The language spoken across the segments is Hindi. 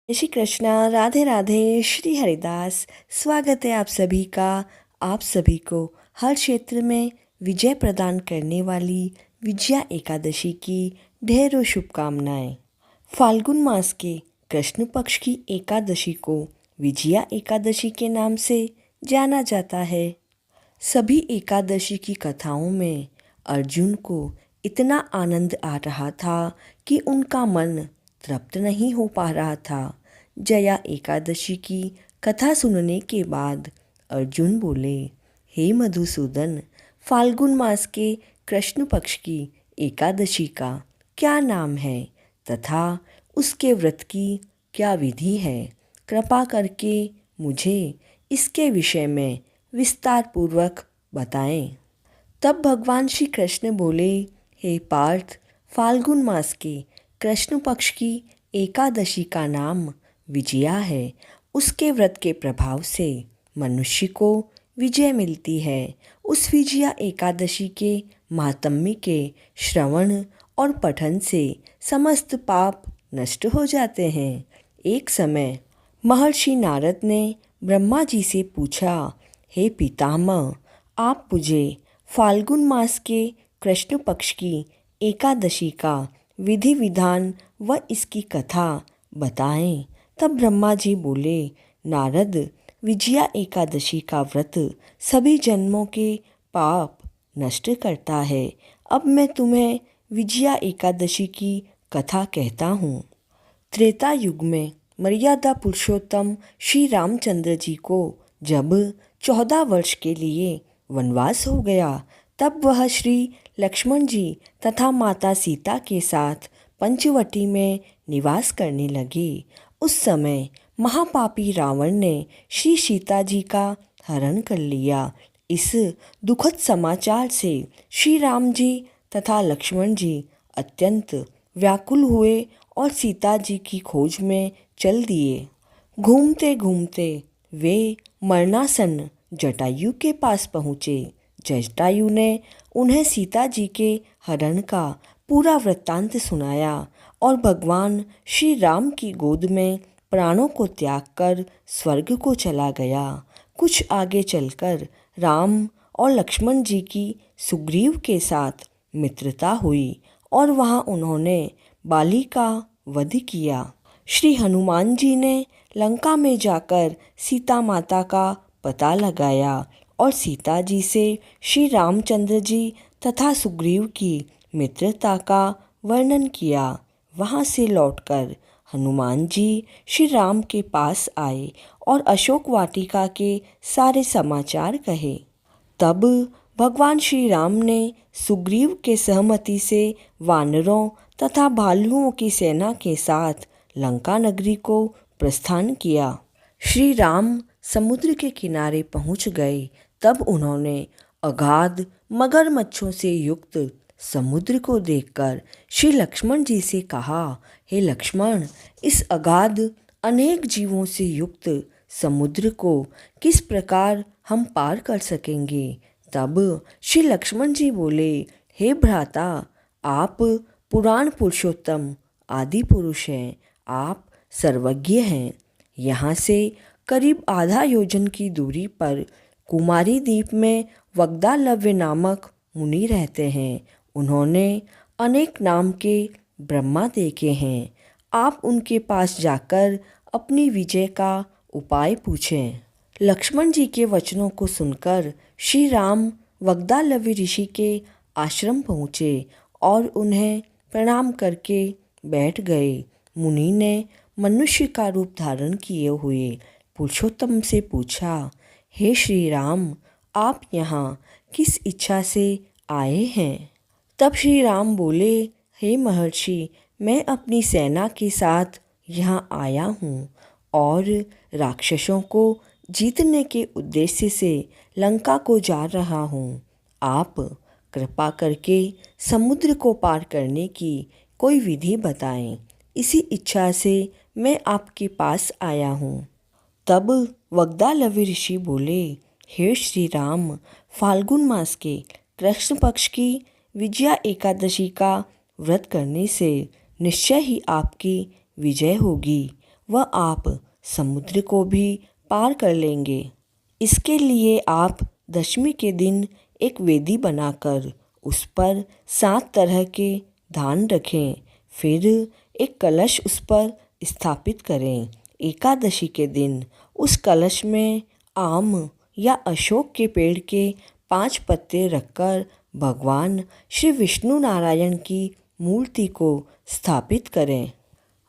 जय श्री कृष्णा। राधे राधे। श्री हरिदास। स्वागत है आप सभी का। आप सभी को हर क्षेत्र में विजय प्रदान करने वाली विजया एकादशी की ढेरों शुभकामनाएं। फाल्गुन मास के कृष्ण पक्ष की एकादशी को विजया एकादशी के नाम से जाना जाता है। सभी एकादशी की कथाओं में अर्जुन को इतना आनंद आ रहा था कि उनका मन तृप्त नहीं हो पा रहा था। जया एकादशी की कथा सुनने के बाद अर्जुन बोले, हे मधुसूदन, फाल्गुन मास के कृष्ण पक्ष की एकादशी का क्या नाम है तथा उसके व्रत की क्या विधि है? कृपा करके मुझे इसके विषय में विस्तार पूर्वक बताएं। तब भगवान श्री कृष्ण बोले, हे पार्थ, फाल्गुन मास के कृष्ण पक्ष की एकादशी का नाम विजया है। उसके व्रत के प्रभाव से मनुष्य को विजय मिलती है। उस विजया एकादशी के महात्म्य के श्रवण और पठन से समस्त पाप नष्ट हो जाते हैं। एक समय महर्षि नारद ने ब्रह्मा जी से पूछा, हे पितामह, आप मुझे फाल्गुन मास के कृष्ण पक्ष की एकादशी का विधि विधान व इसकी कथा बताएं। तब ब्रह्मा जी बोले, नारद, विजया एकादशी का व्रत सभी जन्मों के पाप नष्ट करता है। अब मैं तुम्हें विजया एकादशी की कथा कहता हूँ। त्रेता युग में मर्यादा पुरुषोत्तम श्री रामचंद्र जी को जब 14 वर्ष के लिए वनवास हो गया, तब वह श्री लक्ष्मण जी तथा माता सीता के साथ पंचवटी में निवास करने लगे। उस समय महापापी रावण ने श्री सीता जी का हरण कर लिया। इस दुखद समाचार से श्री राम जी तथा लक्ष्मण जी अत्यंत व्याकुल हुए और सीता जी की खोज में चल दिए। घूमते घूमते वे मरणासन्न जटायु के पास पहुँचे। जटायु ने उन्हें सीता जी के हरण का पूरा वृत्तांत सुनाया और भगवान श्री राम की गोद में प्राणों को त्याग कर स्वर्ग को चला गया। कुछ आगे चलकर राम और लक्ष्मण जी की सुग्रीव के साथ मित्रता हुई और वहां उन्होंने बाली का वध किया। श्री हनुमान जी ने लंका में जाकर सीता माता का पता लगाया और सीता जी से श्री रामचंद्र जी तथा सुग्रीव की मित्रता का वर्णन किया। वहाँ से लौटकर हनुमान जी श्री राम के पास आए और अशोक वाटिका के सारे समाचार कहे। तब भगवान श्री राम ने सुग्रीव के सहमति से वानरों तथा भालुओं की सेना के साथ लंका नगरी को प्रस्थान किया। श्री राम समुद्र के किनारे पहुंच गए। तब उन्होंने अगाध मगरमच्छों से युक्त समुद्र को देखकर श्री लक्ष्मण जी से कहा, हे लक्ष्मण, इस अगाध अनेक जीवों से युक्त समुद्र को किस प्रकार हम पार कर सकेंगे? तब श्री लक्ष्मण जी बोले, हे भ्राता, आप पुराण पुरुषोत्तम आदि पुरुष हैं। आप सर्वज्ञ हैं। यहाँ से करीब आधा योजन की दूरी पर कुमारी द्वीप में वग्दालव्य नामक मुनि रहते हैं। उन्होंने अनेक नाम के ब्रह्मा देखे हैं। आप उनके पास जाकर अपनी विजय का उपाय पूछें। लक्ष्मण जी के वचनों को सुनकर श्री राम वग्दालव्य ऋषि के आश्रम पहुँचे और उन्हें प्रणाम करके बैठ गए। मुनि ने मनुष्य का रूप धारण किए हुए पुरुषोत्तम से पूछा, हे श्री राम, आप यहाँ किस इच्छा से आए हैं? तब श्री राम बोले, हे महर्षि, मैं अपनी सेना के साथ यहाँ आया हूँ और राक्षसों को जीतने के उद्देश्य से लंका को जा रहा हूँ। आप कृपा करके समुद्र को पार करने की कोई विधि बताएं। इसी इच्छा से मैं आपके पास आया हूँ। तब वग्दालव्य ऋषि बोले, हे श्री राम, फाल्गुन मास के कृष्ण पक्ष की विजया एकादशी का व्रत करने से निश्चय ही आपकी विजय होगी वह आप समुद्र को भी पार कर लेंगे। इसके लिए आप दशमी के दिन एक वेदी बनाकर उस पर 7 तरह के धान रखें। फिर एक कलश उस पर स्थापित करें। एकादशी के दिन उस कलश में आम या अशोक के पेड़ के 5 पत्ते रखकर भगवान श्री विष्णु नारायण की मूर्ति को स्थापित करें।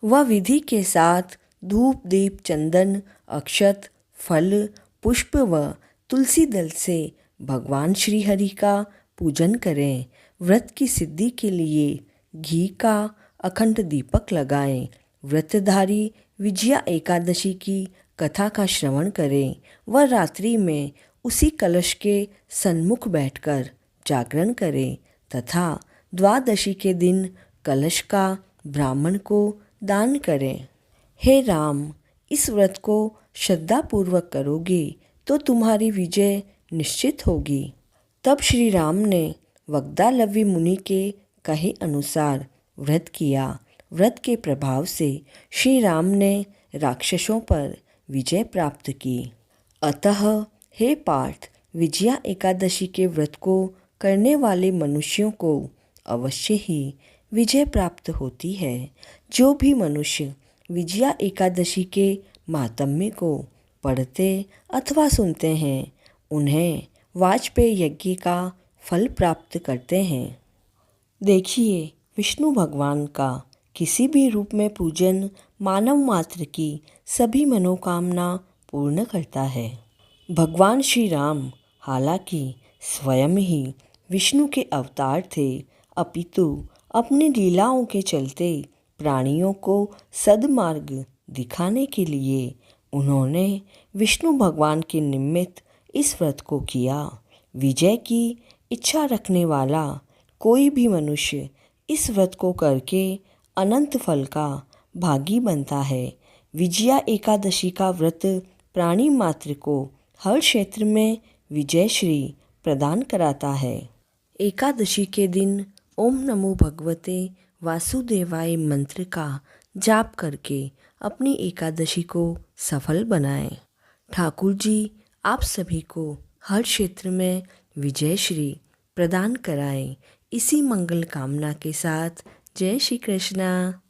वह विधि के साथ धूप दीप चंदन अक्षत फल पुष्प व तुलसी दल से भगवान श्री हरि का पूजन करें। व्रत की सिद्धि के लिए घी का अखंड दीपक लगाएं। व्रतधारी विजया एकादशी की कथा का श्रवण करें। वह रात्रि में उसी कलश के सन्मुख बैठकर जागरण करें तथा द्वादशी के दिन कलश का ब्राह्मण को दान करें। हे राम, इस व्रत को श्रद्धापूर्वक करोगे तो तुम्हारी विजय निश्चित होगी। तब श्री राम ने वग्दालवी मुनि के कहे अनुसार व्रत किया। व्रत के प्रभाव से श्री राम ने राक्षसों पर विजय प्राप्त की। अतः हे पार्थ, विजया एकादशी के व्रत को करने वाले मनुष्यों को अवश्य ही विजय प्राप्त होती है। जो भी मनुष्य विजया एकादशी के माहात्म्य को पढ़ते अथवा सुनते हैं उन्हें वाजपेय यज्ञ का फल प्राप्त करते हैं। देखिए, विष्णु भगवान का किसी भी रूप में पूजन मानव मात्र की सभी मनोकामना पूर्ण करता है। भगवान श्री राम हालांकि स्वयं ही विष्णु के अवतार थे, अपितु अपनी लीलाओं के चलते प्राणियों को सद्मार्ग दिखाने के लिए उन्होंने विष्णु भगवान के निमित्त इस व्रत को किया। विजय की इच्छा रखने वाला कोई भी मनुष्य इस व्रत को करके अनंत फल का भागी बनता है। विजया एकादशी का व्रत प्राणी मात्र को हर क्षेत्र में विजय श्री प्रदान कराता है। एकादशी के दिन ओम नमो भगवते वासुदेवाय मंत्र का जाप करके अपनी एकादशी को सफल बनाएं। ठाकुर जी आप सभी को हर क्षेत्र में विजय श्री प्रदान कराएं। इसी मंगल कामना के साथ जय श्री कृष्णा।